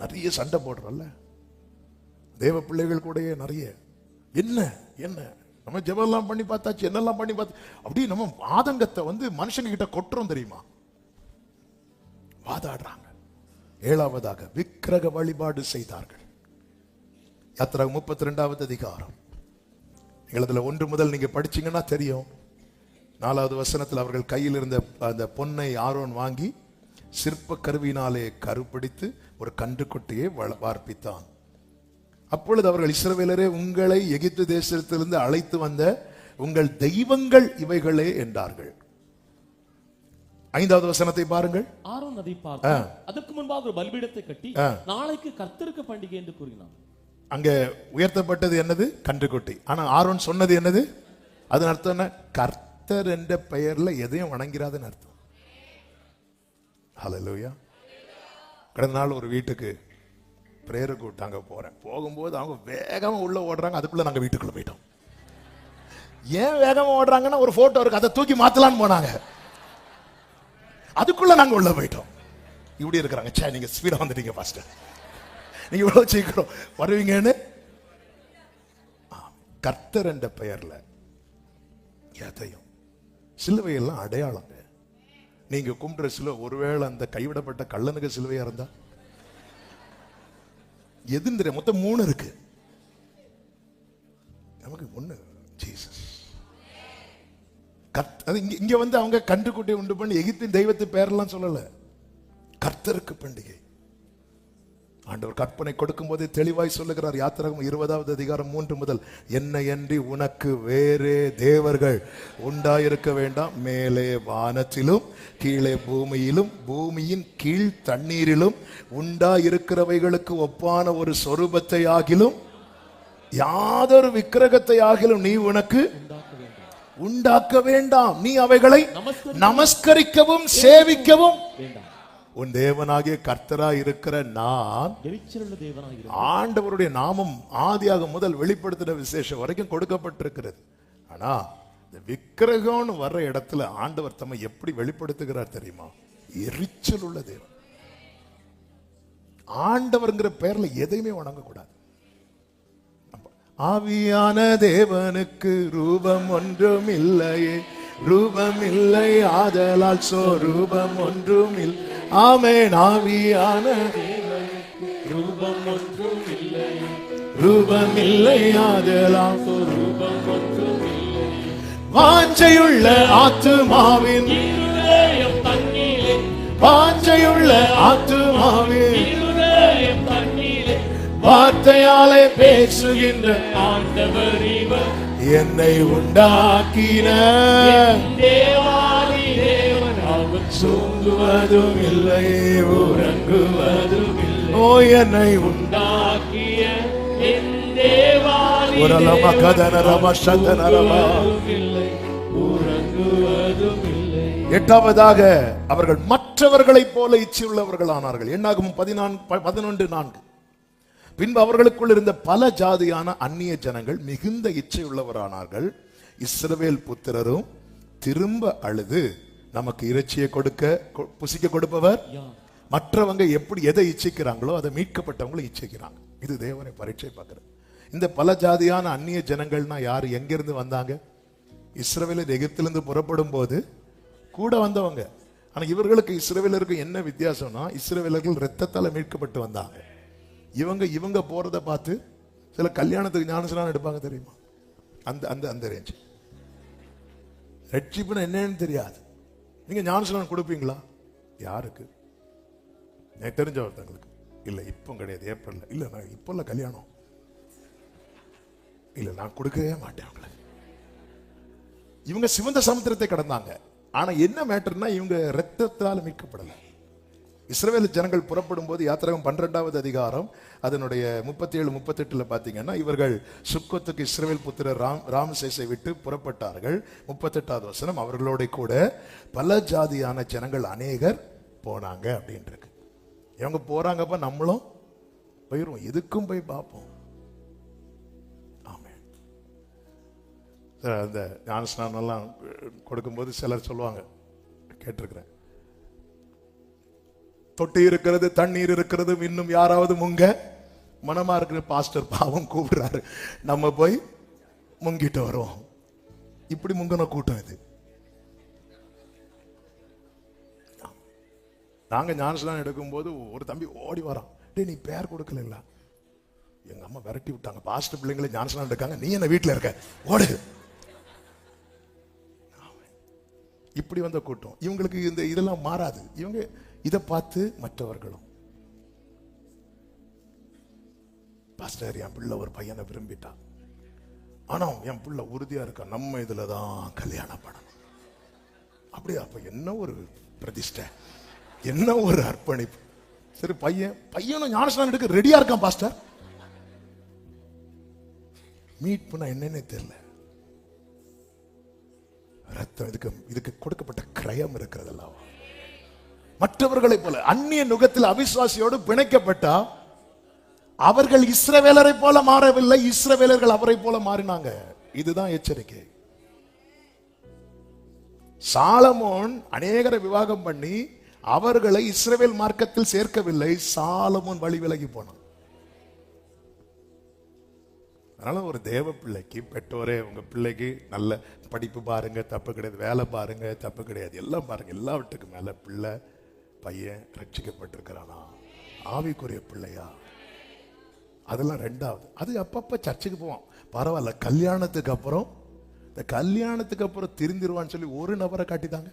நிறைய சண்டை போடுறோம்ல தேவ பிள்ளைகள் கூடயே நிறைய. என்ன என்ன நம்ம ஜெபம்லாம் பண்ணி பார்த்தாச்சு, என்னெல்லாம் பண்ணி பார்த்து அப்படி நம்ம ஆதங்கத்தை மனுஷங்க கிட்ட கொட்டுறோம் தெரியுமா? வாதாடுறாங்க. 7வதாக விக்கிரக வழிபாடு செய்தார்கள். யாத்திராகமம் 32வது அதிகாரம். நீங்கள் அதுல 1 முதல் நீங்க படிச்சீங்கன்னா தெரியும். 4வது வசனத்தில் அவர்கள் கையில் இருந்த அந்த பொன்னை ஆரோன் வாங்கி சிற்ப கருவினாலே கருப்பிடித்து ஒரு கன்றுக்குட்டியை வார்ப்பித்தான். அப்பொழுது அவர்கள், இஸ்ரவேலரே, உங்களை எகிப்து தேசத்திலிருந்து அழைத்து வந்த உங்கள் தெய்வங்கள் இவைகளே என்றார்கள். 5வது வசனத்தை பாருங்கள். ஆரோன் அதை பார்த்து அதற்கு முன்பாக ஒரு பலிபீடத்தை கட்டி நாளைக்கு கர்த்தருக்கு பண்டிகை என்று கூறினான். அங்க உயர்த்தப்பட்டது என்னது? கன்றுக்குட்டி. ஆனா ஆரோன் சொன்னது என்னது? அதன் அர்த்தம் என்ன? கர்த்தர் என்ற பெயர்ல எதையும் வணங்கிறாதுன்னு அர்த்தம். ஹல்லேலூயா. கடந்த நாள் ஒரு வீட்டுக்கு பிரேயர் கூட்டாங்க போறேன். போகும்போது அவங்க வேகமா உள்ள ஓடுறாங்க. அதுக்குள்ள நாங்க வீட்டுக்குள்ள போயிட்டோம். ஏன் வேகமா ஓடுறாங்கன்னா ஒரு போட்டோ இருக்கு, அதை தூக்கி மாத்தலான்னு போனாங்க. அதுக்குள்ள நாங்க உள்ள போயிட்டோம். இப்படி இருக்கிறாங்க. சே, நீங்க ஸ்பீடா வந்துட்டீங்க, ஃபாஸ்ட், நீங்க இவ்வளவு சீக்கிரம் வருவீங்கன்னு. கர்த்தர் என்ற பெயர்ல எதையும், சிலுவையெல்லாம் அடையாளங்க. நீங்க கும்பிடுற சிலுவை ஒருவேளை அந்த கைவிடப்பட்ட கள்ளனுக்கு சிலுவையா இருந்தா எதுன்னு தெரியும். மொத்தம் 3 இருக்கு. நமக்கு 1 ஜீசஸ். இங்க அவங்க கன்றுக்குட்டியை உண்டு பண்ணி எகிப்தின் தெய்வத்தை பேரெல்லாம் சொல்லல. கர்த்தருக்கு பண்டிகை. ஆண்டவர் கற்பனை கொடுக்கும் போதே தெளிவாய் சொல்லுகிறார். யாத்திராகமம் 20வது அதிகாரம் 3 முதல், என்னையன்றி உனக்கு வேறே தேவர்கள் உண்டாயிருக்க வேண்டாம். மேலே வானத்திலும் கீழே பூமியிலும் பூமியின் கீழ் தண்ணீரிலும் உண்டாயிருக்கிறவைகளுக்கு ஒப்பான ஒரு சொரூபத்தை ஆகிலும் யாதொரு விக்கிரகத்தை ஆகிலும் நீ உனக்கு உண்டாக்க வேண்டாம். நீ அவைகளை நமஸ்கரிக்கவும் சேவிக்கவும் வேண்டாம். உன் தேவனாகிய கர்த்தரா இருக்கிற நான், ஆண்டவருடைய நாமம் ஆதியாக முதல் வெளிப்படுத்தின விசேஷம் வரைக்கும் கொடுக்கப்பட்டிருக்கிறது. ஆனா இந்த விக்கிரகம்னு வர்ற இடத்துல ஆண்டவர் தம்மை எப்படி வெளிப்படுத்துகிறார் தெரியுமா? எரிச்சல் உள்ள தேவன். ஆண்டவர்ங்கிற பெயர்ல எதையுமே வணங்கக்கூடாது. ஆவியான தேவனுக்கு ரூபம் ஒன்றும் இல்லையே, ரூபம் இல்லை, ஆதலால் சொரூபம் ஒன்றும் இல்லை. ஆமென். ஆவியான ரூபம் ஒன்றும் இல்லை, ரூபம் இல்லை, ஆதலால் சொரூபம் ஒன்றும் இல்லை. வாஞ்சையுள்ள ஆத்துமாவின் இருதயம் தண்ணீரே, வாஞ்சையுள்ள ஆத்துமாவின் இருதயம் தண்ணீரே, வார்த்தையாலே பேசுகின்ற ஆண்டவர் இவர். என்னை உண்டாக்கின தேவாதி தேவன், அவர் தூங்குவதும் இல்லை, உறங்குவதும் இல்லை. ஓ, என்னை உண்டாக்கிய என் தேவாதி உறங்குவதும் இல்லை. 8வதாக அவர்கள் மற்றவர்களைப் போல இச்சையுள்ளவர்கள் ஆனார்கள். என்னாகும் 11:4. பின்பு அவர்களுக்குள் இருந்த பல ஜாதியான அந்நிய ஜனங்கள் மிகுந்த இச்சை உள்ளவரானார்கள். இஸ்ரவேல் புத்திரரும் திரும்ப அழுது, நமக்கு இறைச்சியை புசிக்க கொடுப்பவர். மற்றவங்க எப்படி எதை இச்சிக்கிறாங்களோ அதை மீட்கப்பட்டவங்களை இச்சிக்கிறாங்க. இது தேவனை பரீட்சை பார்க்கிறது. இந்த பல ஜாதியான அந்நிய ஜனங்கள்னா யாரு? எங்கிருந்து வந்தாங்க? இஸ்ரவேலர் எகிப்திலிருந்து புறப்படும் போது கூட வந்தவங்க. ஆனா இவர்களுக்கு இஸ்ரவேலருக்கு என்ன வித்தியாசம்னா, இஸ்ரவேலர்கள் இரத்தத்தால மீட்கப்பட்டு வந்தாங்க. இவங்க போறத பார்த்து சில கல்யாணத்துக்கு ஞானஸ்நானம் எடுப்பாங்க தெரியுமா? அந்த அந்த அந்த ரேஞ்ச். ரட்சிப்புன்னு என்னன்னு தெரியாது. நீங்க ஞானஸ்நானம் கொடுப்பீங்களா? யாருக்கு? எனக்கு தெரிஞ்ச ஒருத்தங்களுக்கு. இல்ல இப்போ கிடையாது, ஏப்ரல்ல. இல்ல நான் இப்போ இல்ல, கல்யாணம் இல்ல, நான் கொடுக்கவே மாட்டேன் அவங்களுக்கு. இவங்க சிவந்த சமுத்திரத்தை கடந்தாங்க. ஆனா என்ன மேட்டர்னா, இவங்க இரத்தத்தால் மீட்கப்படல. இஸ்ரவேல் ஜனங்கள் புறப்படும் போது யாத்திராகமம் 12வது அதிகாரம் அதனுடைய 37-38 பாத்தீங்கன்னா, இவர்கள் சுக்கோத்துக்கு இஸ்ரவேல் புத்திரர் ராமசேசை விட்டு புறப்பட்டார்கள். 38வது வசனம், அவர்களோட கூட பல ஜாதியான ஜனங்கள் அநேகர் போனாங்க அப்படின்னு இருக்கு. இவங்க போறாங்கப்ப நம்மளும் போயிருவோம், எதுக்கும் போய் பார்ப்போம். ஆமென். அந்த ஞானஸ்நானம் எல்லாம் கொடுக்கும்போது சிலர் சொல்லுவாங்க, கேட்டிருக்கிறேன், தொட்டி இருக்கிறது, தண்ணீர் இருக்கிறது, இன்னும் யாராவது முங்க மனமா இருக்கிற பாஸ்டர் பாவம் கூப்பிடுறாரு, நம்ம போய் முங்கிட்டு வரோம். இப்படி முங்கின கூட்டம் இது. நாங்க ஞானஸ்நானம் எடுக்கும் போது ஒரு தம்பி ஓடி வரான், டே நீ பேர் கொடுக்கல, எங்க அம்மா விரட்டி விட்டாங்க, பாஸ்டர் பிள்ளைங்களை ஞானஸ்நானம் எடுக்காங்க, நீ என்ன வீட்டுல இருக்க, ஓடு. இப்படி வந்த கூட்டம். இவங்களுக்கு இந்த இதெல்லாம் மாறாது. இவங்க இதை பார்த்து மற்றவர்களும், பாஸ்டர் என் பிள்ளை ஒரு பையனை விரும்பிட்டான், ஆனா என் பிள்ளை உறுதியா இருக்கா, நம்ம இதுலதான் கல்யாணம் பண்ணணும். அப்படியே அப்ப என்ன ஒரு பிரதிஷ்டை, என்ன ஒரு அர்ப்பணிப்பு. சரி, பையனும் ஞானஸ்நானம் எடுக்க ரெடியா இருக்கான் பாஸ்டர். மீட் பண்ண என்னன்னே தெரியல. ரத்தம் இதுக்கு கொடுக்கப்பட்ட கிரயம் இருக்கிறது அல்லவா. மற்றவர்களை போல அந்நிய நுகத்தில் அவிசுவாசியோடு பிணைக்கப்பட்டா அவர்கள் இஸ்ரவேலரை போல மாறவில்லை, இஸ்ரவேலர்கள் அவரை போல மாறினாங்க. இதுதான் எச்சரிக்கை. சாலமோன் அநேகரை விவாகம் பண்ணி அவர்களை இஸ்ரவேல் மார்க்கத்தில் சேர்க்கவில்லை, சாலமோன் வழி விலகி போனான். அதனால ஒரு தேவ பிள்ளைக்கு பெற்றோரே, உங்க பிள்ளைக்கு நல்ல படிப்பு பாருங்க, தப்பு கிடையாது, வேலை பாருங்க, தப்பு கிடையாது, எல்லாம் பாருங்க, எல்லாவற்றுக்கும் மேல பிள்ளை பையன் ரட்சிக்கப்பட்டிருக்கிறானா, ஆவிக்குரிய பிள்ளையா, அதெல்லாம் ரெண்டாவது. அது அப்பப்ப சர்ச்சுக்கு போவான், பரவாயில்ல. கல்யாணத்துக்கு அப்புறம், இந்த கல்யாணத்துக்கு அப்புறம் திருந்திருவான்னு சொல்லி ஒரு நபரை காட்டித்தாங்க,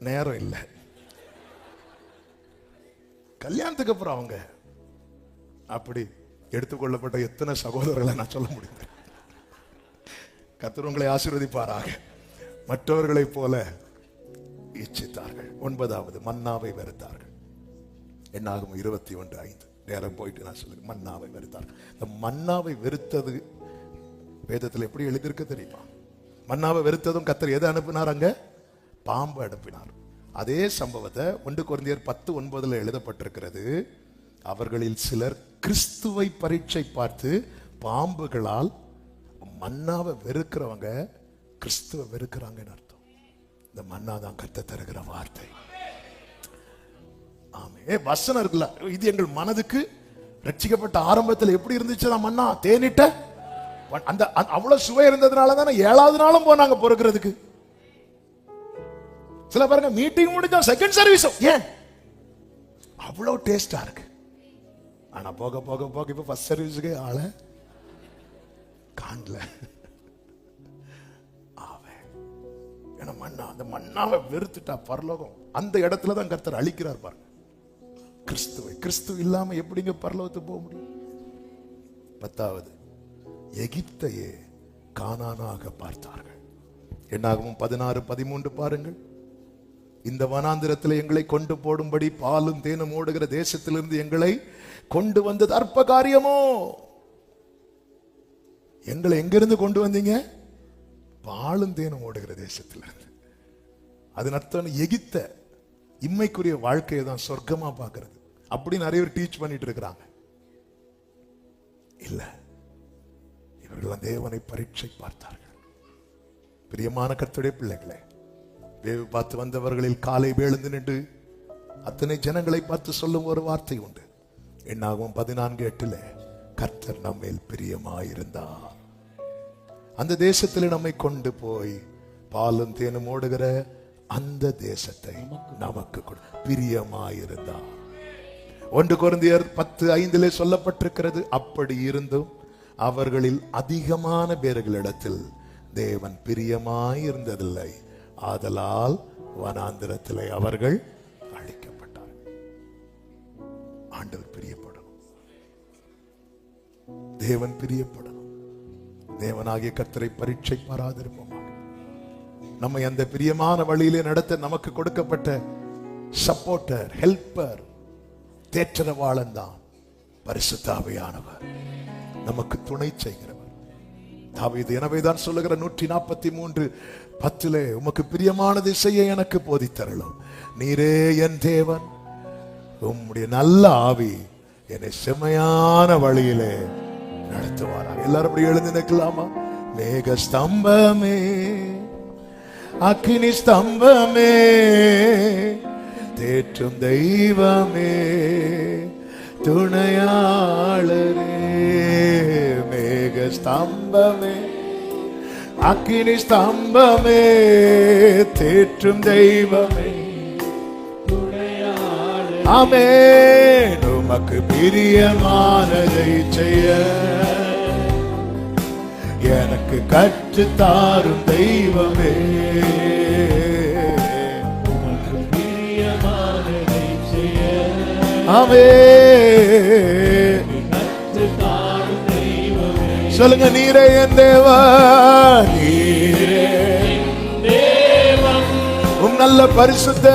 நேரம் இல்லை. கல்யாணத்துக்கு அப்புறம் அவங்க அப்படி எடுத்துக்கொள்ளப்பட்ட எத்தனை சகோதரர்களை நான் சொல்ல முடியும். கர்த்தர் உங்களை ஆசீர்வதிப்பாராக. மற்றவர்களை போல இச்சித்தார்கள். 9வது, மன்னாவை வெறுத்தார்கள். என்னாகும் 21:5. நேரம் போயிட்டு நான் சொல்லுங்க. மன்னாவை வெறுத்தார்கள். இந்த மன்னாவை வெறுத்தது வேதத்தில் எப்படி எழுதியிருக்க தெரியுமா? மன்னாவை வெறுத்ததும் கர்த்தர் எதை அனுப்பினார்? அங்க பாம்பு அனுப்பினார். அதே சம்பவத்தை 1 கொரிந்தியர் 10:9 எழுதப்பட்டிருக்கிறது. அவர்களில் சிலர் கிறிஸ்துவை பரீட்சை பார்த்து பாம்புகளால், மன்னாவை வெறுக்கிறவங்க கிறிஸ்துவை வெறுக்கிறாங்கன்னு அர்த்தம். இந்த மன்னா தான் கர்த்தர் தருகிற வார்த்தை. ஆமே, வசனம் இருக்குல்ல, இது எங்கள் மனதுக்கு ரட்சிக்கப்பட்ட ஆரம்பத்தில் எப்படி இருந்துச்சு? மன்னா தேனிட்ட அந்த அவ்வளவு சுவை இருந்ததுனால தானே 7வது நாளும் போனாங்க பொறுக்கிறதுக்கு. சில பாருங்க, மீட்டிங் முடிஞ்சா செகண்ட் சர்வீஸ், ஏன் அவ்வளவு டேஸ்டா இருக்கு. ஆனா போக போக போக இப்ப ஃபர்ஸ்ட் சர்வீஸுக்கு ஆள காணல. ஏன்னா மன்னா, அந்த மன்னாவை வெறுத்துட்டா பரலோகம் அந்த இடத்துல தான் கர்த்தர் அழிக்கிறார் பாருங்க. கிறிஸ்து இல்லாம எப்படிங்க பரலோகத்துக்கு போக முடியும்? 10வது, எகிப்தையே கானானாக பார்த்தார்கள். என்னாகும் 16:13 பாருங்கள். இந்த வனாந்திரத்தில் எங்களை கொண்டு போடும்படி பாலும் தேனும் ஓடுகிற தேசத்திலிருந்து எங்களை கொண்டு வந்தது அற்ப காரியமோ? எங்களை எங்கிருந்து கொண்டு வந்தீங்க? பாலும் தேனும் ஓடுகிற தேசத்திலிருந்து. அதன் அர்த்தம் எகிப்த இம்மைக்குரிய வாழ்க்கையை தான் சொர்க்கமா பார்க்கிறது. அப்படி நிறைய பேர் டீச் பண்ணிட்டு இருக்கிறாங்க. இல்ல, இவர்கள் தேவனை பரீட்சை பார்த்தார்கள். பிரியமான கர்த்தருடைய பிள்ளைகளே, வேவு பார்த்து வந்தவர்களில் காலை எழுந்து நின்று அத்தனை ஜனங்களை பார்த்து சொல்லும் ஒரு வார்த்தை உண்டு. என்னாகும் 14:8, கர்த்தர் நம்மேல் பிரியமாயிருந்தார், அந்த தேசத்தில் நம்மை கொண்டு போய் பாலும் தேனும் ஓடுகிற அந்த தேசத்தை நமக்கு பிரியமாயிருந்தார். 1 கொரிந்தியர் 10:5 சொல்லப்பட்டிருக்கிறது. அப்படி இருந்தும் அவர்களில் அதிகமான பேர்களிடத்தில் தேவன் பிரியமாயிருந்ததில்லை, ஆதலால் வனாந்திரத்திலே அவர்கள் அழிக்கப்பட்டார்கள். ஆண்டவர் பிரியப்படணும், தேவன் பிரியப்படணும். தேவனாகிய கர்த்தரை பரீட்சை பாராதிருப்போம். நம்மை அந்த பிரியமான வழியிலே நடத்த நமக்கு கொடுக்கப்பட்ட சப்போர்ட்டர், ஹெல்ப்பர், தேற்றரவாளன் தான் பரிசுத்த ஆவியானவர், நமக்கு துணை செய்கிறவர். தாவீது எனவேதான் சொல்லுகிற 143:10 உமக்கு பிரியமானதை செய்ய எனக்கு போதித்தரலும், நீரே என் தேவன், உம்முடைய நல்ல ஆவி என்னை செம்மையான வழியிலே நடத்துவாராக. எல்லாரும் அப்படி எழுந்து நிற்கலாமா? மேக ஸ்தம்பமே அக்கினி ஸ்தம்பமே தேற்றும் தெய்வமே துணையாளரே மேக ஸ்தம்பமே அக்கினி ஸ்தம்பமே தேற்றும் தெய்வமே ஆமென் உமக்கு பிரியமானதை செய்ய எனக்கு கற்றுத் தாரும் தெய்வமே உமக்கு பிரியமானதை செய்ய ஆமென் கற்றுத் தாரும் தெய்வமே சொல்லுங்க நீரே என் தேவா நீரே உம் நல்ல பரிசுத்த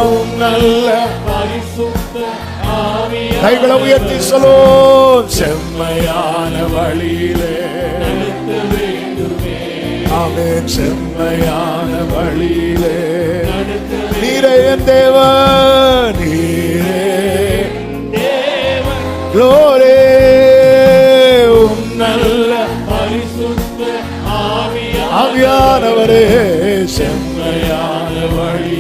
உம் நல்ல பரிசுத்த ஆவியானவரே கைகளை உயர்த்தி சொல்லுவோம் செம்மையான வழியிலே நடத்த வேண்டுமே ஆமென் செம்மையான வழியிலே நடத்த நீரே என் தேவா நீரே தேவன் glory உம் நல்ல பரிசுத்த ஆவியானவரே செம்மையான வழி